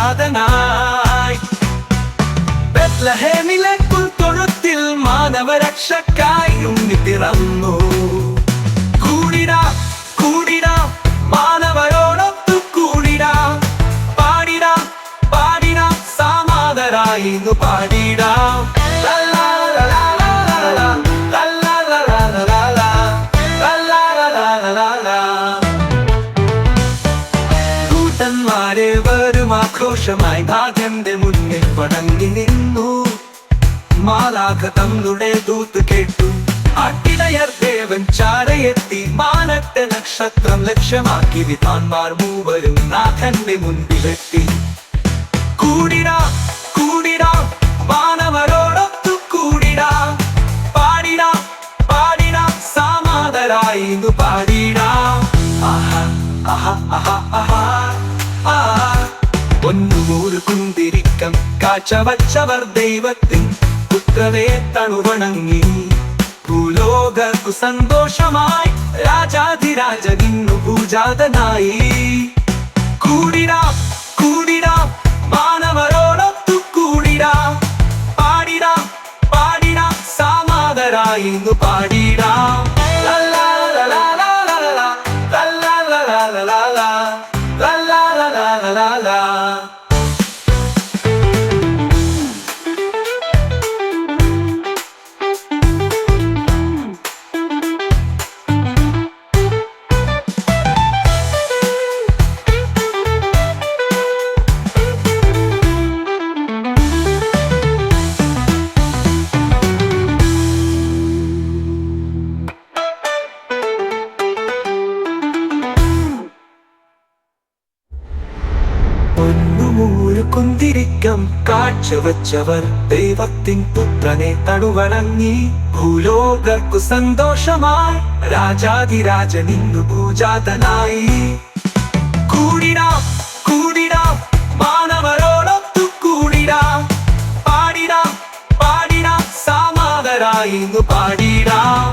പൂജാതനായി. ബെത്ലഹേമിലെ പുൽത്തൊഴുത്തിൽ മാനവരക്ഷക്കായി ഉണ്ണി പിറന്നു. കൂടിടാം കൂടിടാം മാനവരോടൊത്തു കൂടിടാം, പാടിടാം പാടിടാം സാമാതരായിന്നു പാടിടാം. ദൂതന്മാരെ വരും ആഘോഷമായി നാഥന്റെ മുന്നിൽ വണങ്ങി നിന്നു. മാലാഖ തങ്ങളുടെ ദൂത് കേട്ടു. ആട്ടിടയർ ദേവൻ ചാരയെത്തി. മാനത്തെ നക്ഷത്രം ലക്ഷ്യമാക്കി വിദ്വാൻമാർ മൂവരും നാഥന്റെ മുൻപിലെത്തി. കൂടിടാം കൂടിടാം മാനവരോടൊത്തു കൂടിടാം, പാടിടാം പാടിടാം സാമാതരായിന്നു പാടിടാം. ആഹാ ആഹാ ആഹാ ആഹാ ആഹാ. ഒന്നുമൂരു കുന്തിരിക്കം കാഴ്ചവച്ചവർ ദൈവത്തിൻ പുത്രനെ തണുവണങ്ങി. ഭൂലോകർക്കു സന്തോഷമായി രാജാധിരാജനിന്നു പൂജാതനായി. കൂടിടാം കൂടിടാം മാനവരോടൊത്തു കൂടിടാം, പാടിടാം പാടിടാം സാമാതരായിന്നു പാടിടാം. ഒന്നുമൂരു കുന്തിരിക്കം കാഴ്ചവച്ചവർ ദൈവത്തിൻ പുത്രനെ തണുവണങ്ങി. ഭൂലോകർക്കു സന്തോഷമായി രാജാധിരാജനിന്നു പൂജാതനായി. കൂടിടാം കൂടിടാം മാനവരോടൊത്തു കൂടിടാം, പാടിടാം പാടിടാം സാമാതരായിന്നു പാടിടാം.